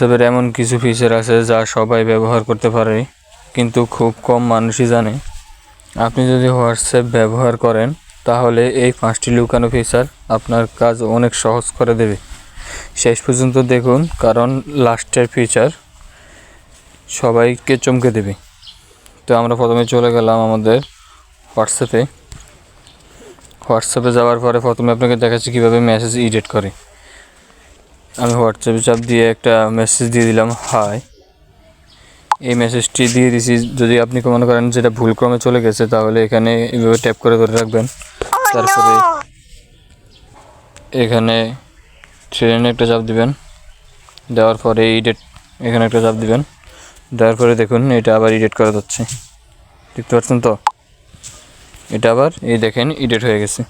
হোয়াটসঅ্যাপের এমন কিছু ফিচার আছে যা সবাই ব্যবহার করতে পারে, কিন্তু খুব কম মানুষই জানে। আপনি যদি হোয়াটসঅ্যাপ ব্যবহার করেন তাহলে এই 5টি লুকানো ফিচার আপনার কাজ অনেক সহজ করে দেবে। শেষ পর্যন্ত দেখুন, কারণ লাস্টের ফিচার সবাইকে চমকে দেবে। তো আমরা প্রথমে চলে গেলাম আমাদের হোয়াটসঅ্যাপে যাওয়ার পরে প্রথমে আপনাকে দেখাচ্ছি কীভাবে মেসেজ এডিট করে। আমি হোয়াটসঅ্যাপে চাপ দিয়ে একটা মেসেজ দিয়ে দিলাম, হাই। এই মেসেজটি দিয়ে দিছি। যদি আপনি মনে করেন যেটা ভুলক্রমে চলে গেছে তাহলে এখানে এইভাবে ট্যাপ করে ধরে রাখবেন। তারপরে এখানে ট্রেনে একটা চাপ দিবেন, দেওয়ার পরে এডিট এখানে একটা চাপ দিবেন, দেওয়ার পরে দেখুন এটা আবার এডিট করা যাচ্ছে। দেখতে পাচ্ছেন তো, এটা আবার এই দেখেন এডিট হয়ে গেছে,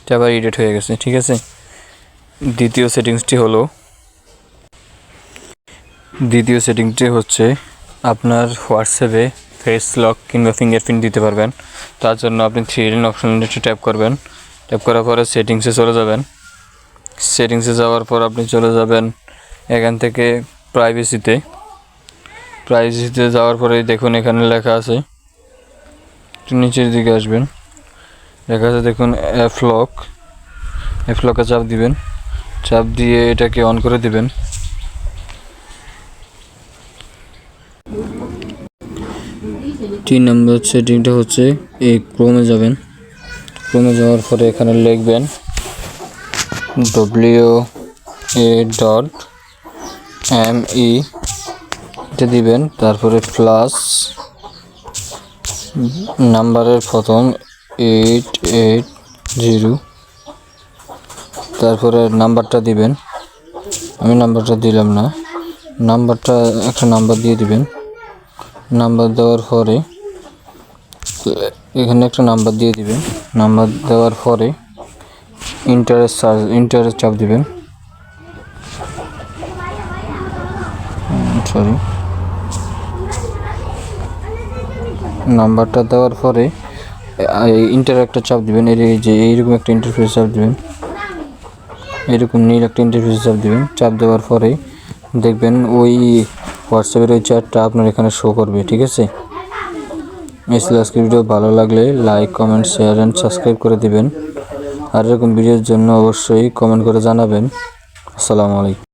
এটা আবার এডিট হয়ে গেছে। ঠিক আছে, দ্বিতীয় সেটিংসটি হচ্ছে আপনার হোয়াটসঅ্যাপে ফেস লক কিংবা ফিঙ্গারপ্রিন্ট দিতে পারবেন। তার জন্য আপনি থ্রি লাইন অপশানে ট্যাপ করবেন। ট্যাপ করার পরে সেটিংসে চলে যাবেন। সেটিংসে যাওয়ার পর আপনি চলে যাবেন এখান থেকে প্রাইভেসিতে যাওয়ার পরে দেখুন এখানে লেখা আছে, একটু নিচের দিকে আসবেন, লেখা আছে দেখুন অ্যাপ লকে চাপ দিবেন। চাপ দিয়ে এটাকে অন করে দিবেন। 3 নম্বর সেটিংটা হচ্ছে এই ক্রোমে যাবেন। ক্রোমে যাওয়ার পরে এখানে লিখবেন WA.ME, এটা দিবেন। তারপরে প্লাস নাম্বারের প্রথম 880, তারপরে নাম্বারটা দিবেন। আমি নাম্বারটা দিলাম না, নাম্বারটা একটা নাম্বার দিয়ে দিবেন। নাম্বার দেওয়ার পরে এখানে একটা নাম্বার দিয়ে দিবেন। নাম্বার দেওয়ার পরে ইন্টারেস্ট চাপ দিবেন। নাম্বারটা দেওয়ার পরে ইন্টার একটা চাপ দিবেন। এইরকম একটা ইন্টারফেস চাপ দিবেন, এরকম নীল একটা ইন্টারফেস চাপ দিবেন। চাপ দেওয়ার পরে দেখবেন ওই হোয়াটসঅ্যাপের ওই চ্যাটটা আপনার এখানে শো করবে। ঠিক আছে, আজকের ভিডিও ভালো লাগলে like, comment, share and subscribe করে দিবেন। আর এরকম ভিডিওর জন্য অবশ্যই কমেন্ট করে জানাবেন। আসসালামু আলাইকুম।